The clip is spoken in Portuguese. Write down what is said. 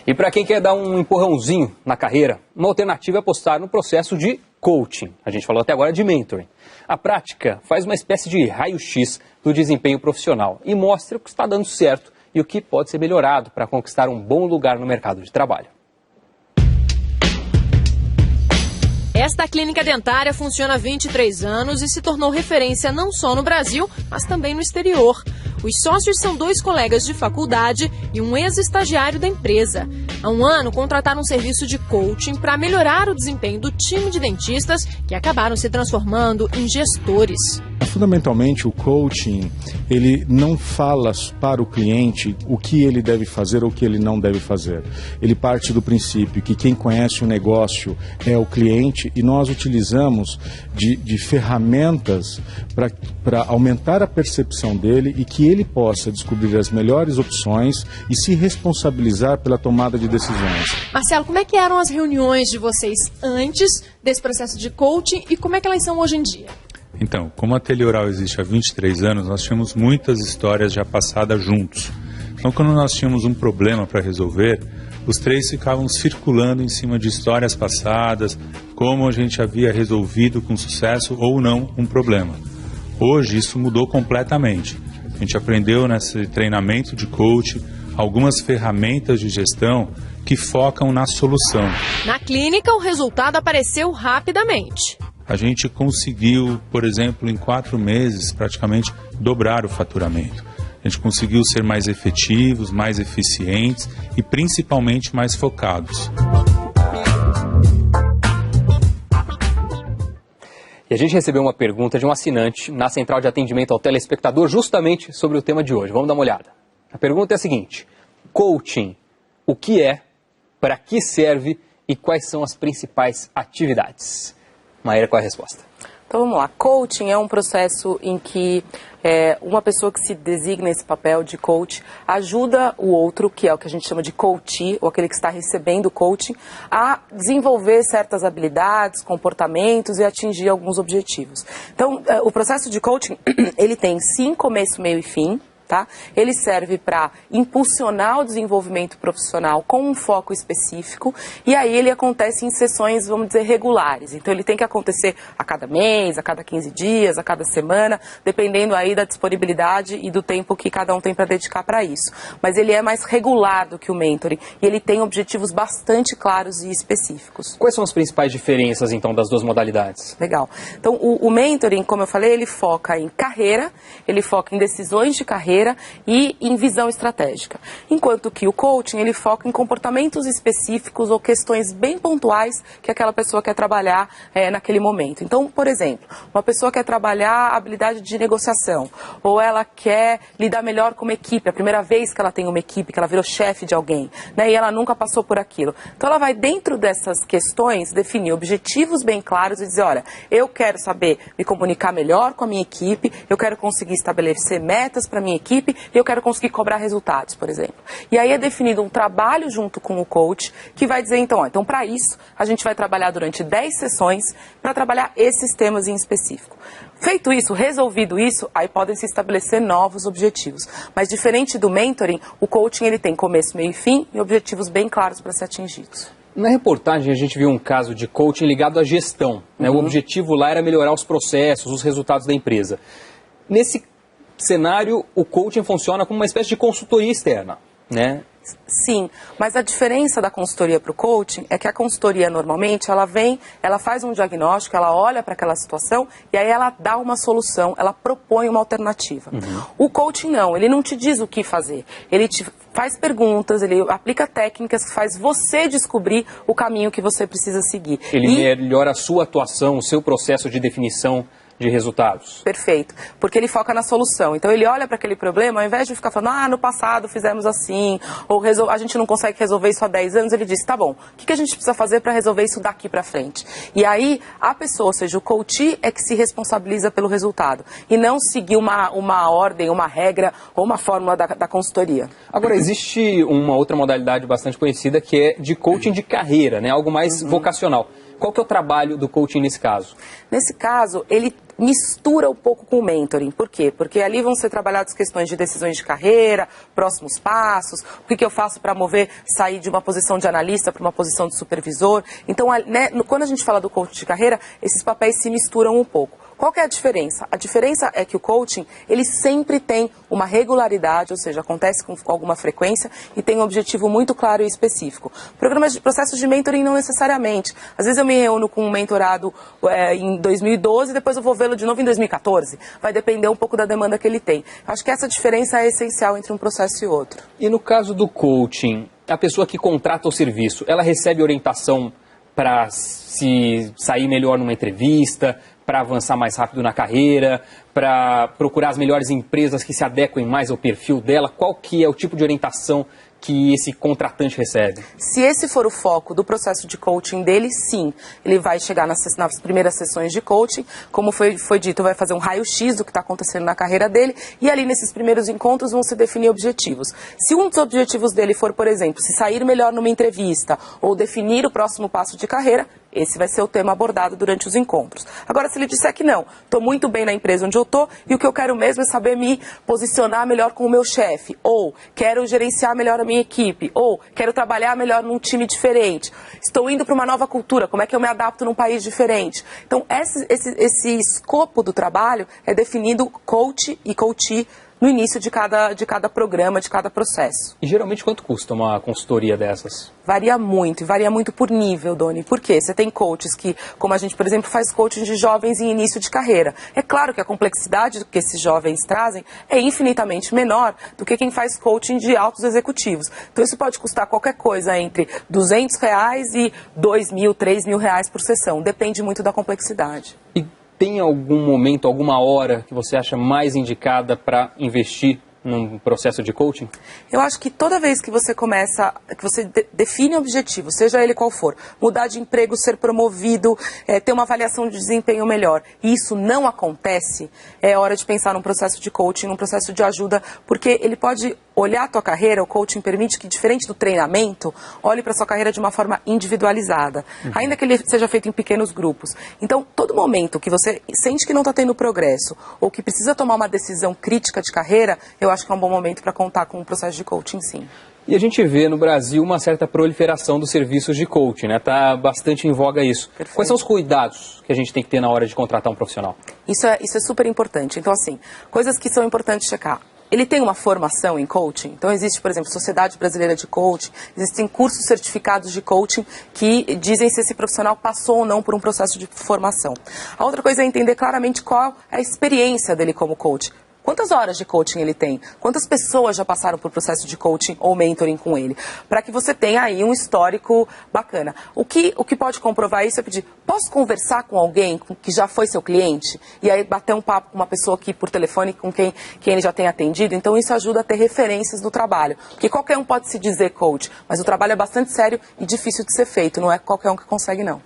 E para quem quer dar um empurrãozinho na carreira, uma alternativa é apostar no processo de coaching. A gente falou até agora de mentoring. A prática faz uma espécie de raio-x do desempenho profissional e mostra o que está dando certo e o que pode ser melhorado para conquistar um bom lugar no mercado de trabalho. Esta clínica dentária funciona há 23 anos e se tornou referência não só no Brasil, mas também no exterior. Os sócios são 2 colegas de faculdade e um ex-estagiário da empresa. Há um ano, contrataram um serviço de coaching para melhorar o desempenho do time de dentistas que acabaram se transformando em gestores. Fundamentalmente, o coaching, ele não fala para o cliente o que ele deve fazer ou o que ele não deve fazer. Ele parte do princípio que quem conhece o negócio é o cliente e nós utilizamos de ferramentas para aumentar a percepção dele e que ele possa descobrir as melhores opções e se responsabilizar pela tomada de decisões. Marcelo, como é que eram as reuniões de vocês antes desse processo de coaching e como é que elas são hoje em dia? Então, como a Teleoral existe há 23 anos, nós tínhamos muitas histórias já passadas juntos. Então, quando nós tínhamos um problema para resolver, os 3 ficavam circulando em cima de histórias passadas, como a gente havia resolvido com sucesso ou não um problema. Hoje, isso mudou completamente. A gente aprendeu nesse treinamento de coach algumas ferramentas de gestão que focam na solução. Na clínica, o resultado apareceu rapidamente. A gente conseguiu, por exemplo, em 4 meses, praticamente dobrar o faturamento. A gente conseguiu ser mais efetivos, mais eficientes e principalmente mais focados. E a gente recebeu uma pergunta de um assinante na central de atendimento ao telespectador justamente sobre o tema de hoje. Vamos dar uma olhada. A pergunta é a seguinte: coaching, o que é, para que serve e quais são as principais atividades? Maíra, qual é a resposta? Então vamos lá, coaching é um processo em que uma pessoa que se designa esse papel de coach ajuda o outro, que é o que a gente chama de coachee, ou aquele que está recebendo o coaching, a desenvolver certas habilidades, comportamentos e atingir alguns objetivos. Então o processo de coaching, ele tem sim começo, meio e fim. Tá? Ele serve para impulsionar o desenvolvimento profissional com um foco específico e aí ele acontece em sessões, vamos dizer, regulares. Então ele tem que acontecer a cada mês, a cada 15 dias, a cada semana, dependendo aí da disponibilidade e do tempo que cada um tem para dedicar para isso. Mas ele é mais regular do que o mentoring e ele tem objetivos bastante claros e específicos. Quais são as principais diferenças, então, das 2 modalidades? Legal. Então o mentoring, como eu falei, ele foca em carreira, ele foca em decisões de carreira e em visão estratégica. Enquanto que o coaching, ele foca em comportamentos específicos ou questões bem pontuais que aquela pessoa quer trabalhar naquele momento. Então, por exemplo, uma pessoa quer trabalhar a habilidade de negociação, ou ela quer lidar melhor com uma equipe, a primeira vez que ela tem uma equipe, que ela virou chefe de alguém, né, e ela nunca passou por aquilo. Então ela vai, dentro dessas questões, definir objetivos bem claros e dizer, olha, eu quero saber me comunicar melhor com a minha equipe, eu quero conseguir estabelecer metas para a minha equipe, e eu quero conseguir cobrar resultados, por exemplo. E aí é definido um trabalho junto com o coach que vai dizer, então para isso a gente vai trabalhar durante 10 sessões para trabalhar esses temas em específico. Feito isso, resolvido isso, aí podem se estabelecer novos objetivos. Mas diferente do mentoring, o coaching ele tem começo, meio e fim e objetivos bem claros para ser atingidos. Na reportagem a gente viu um caso de coaching ligado à gestão, né? O objetivo lá era melhorar os processos, os resultados da empresa. Nesse cenário, o coaching funciona como uma espécie de consultoria externa, né? Sim, mas a diferença da consultoria para o coaching é que a consultoria normalmente ela faz um diagnóstico, ela olha para aquela situação e aí ela dá uma solução, ela propõe uma alternativa. O coaching não, ele não te diz o que fazer, ele te faz perguntas, ele aplica técnicas que faz você descobrir o caminho que você precisa seguir. Ele melhora a sua atuação, o seu processo de definição de resultados. Perfeito, porque ele foca na solução. Então ele olha para aquele problema, ao invés de ficar falando, no passado fizemos assim, ou a gente não consegue resolver isso há 10 anos, ele diz, tá bom, o que a gente precisa fazer para resolver isso daqui para frente? E aí a pessoa, ou seja, o coach é que se responsabiliza pelo resultado, e não seguir uma ordem, uma regra ou uma fórmula da consultoria. Agora, existe uma outra modalidade bastante conhecida que é de coaching de carreira, né? Algo mais vocacional. Qual que é o trabalho do coaching nesse caso? Nesse caso, ele mistura um pouco com o mentoring. Por quê? Porque ali vão ser trabalhadas questões de decisões de carreira, próximos passos, o que eu faço para sair de uma posição de analista para uma posição de supervisor. Então, né, quando a gente fala do coaching de carreira, esses papéis se misturam um pouco. Qual que é a diferença? A diferença é que o coaching, ele sempre tem uma regularidade, ou seja, acontece com alguma frequência e tem um objetivo muito claro e específico. Processos de mentoring não necessariamente. Às vezes eu me reúno com um mentorado em 2012 e depois eu vou vê-lo de novo em 2014. Vai depender um pouco da demanda que ele tem. Acho que essa diferença é essencial entre um processo e outro. E no caso do coaching, a pessoa que contrata o serviço, ela recebe orientação para se sair melhor numa entrevista, para avançar mais rápido na carreira, para procurar as melhores empresas que se adequem mais ao perfil dela? Qual que é o tipo de orientação que esse contratante recebe? Se esse for o foco do processo de coaching dele, sim. Ele vai chegar nas primeiras sessões de coaching, como foi dito, vai fazer um raio-x do que está acontecendo na carreira dele, e ali nesses primeiros encontros vão se definir objetivos. Se um dos objetivos dele for, por exemplo, se sair melhor numa entrevista ou definir o próximo passo de carreira, esse vai ser o tema abordado durante os encontros. Agora, se ele disser que não, estou muito bem na empresa onde eu estou e o que eu quero mesmo é saber me posicionar melhor com o meu chefe, ou quero gerenciar melhor a minha equipe, ou quero trabalhar melhor num time diferente, estou indo para uma nova cultura, como é que eu me adapto num país diferente? Então, esse escopo do trabalho é definido coach e coachee no início de cada programa, de cada processo. E geralmente quanto custa uma consultoria dessas? Varia muito, e varia muito por nível, Doni. Por quê? Você tem coaches que, como a gente, por exemplo, faz coaching de jovens em início de carreira. É claro que a complexidade que esses jovens trazem é infinitamente menor do que quem faz coaching de altos executivos. Então isso pode custar qualquer coisa entre R$200 e R$2.000, R$3.000 por sessão. Depende muito da complexidade. E tem algum momento, alguma hora que você acha mais indicada para investir num processo de coaching? Eu acho que toda vez que você começa, que você define um objetivo, seja ele qual for, mudar de emprego, ser promovido, ter uma avaliação de desempenho melhor, e isso não acontece, é hora de pensar num processo de coaching, num processo de ajuda, porque ele pode olhar a tua carreira, o coaching permite que, diferente do treinamento, olhe para a sua carreira de uma forma individualizada, ainda que ele seja feito em pequenos grupos. Então, todo momento que você sente que não está tendo progresso, ou que precisa tomar uma decisão crítica de carreira, eu acho que é um bom momento para contar com um processo de coaching, sim. E a gente vê no Brasil uma certa proliferação dos serviços de coaching, né? Está bastante em voga isso. Perfeito. Quais são os cuidados que a gente tem que ter na hora de contratar um profissional? Isso é super importante. Então, assim, coisas que são importantes checar. Ele tem uma formação em coaching? Então existe, por exemplo, Sociedade Brasileira de Coaching, existem cursos certificados de coaching que dizem se esse profissional passou ou não por um processo de formação. A outra coisa é entender claramente qual é a experiência dele como coach. Quantas horas de coaching ele tem? Quantas pessoas já passaram por processo de coaching ou mentoring com ele? Para que você tenha aí um histórico bacana. O que pode comprovar isso é pedir, posso conversar com alguém que já foi seu cliente? E aí bater um papo com uma pessoa aqui por telefone com quem ele já tem atendido? Então isso ajuda a ter referências no trabalho. Porque qualquer um pode se dizer coach, mas o trabalho é bastante sério e difícil de ser feito. Não é qualquer um que consegue, não.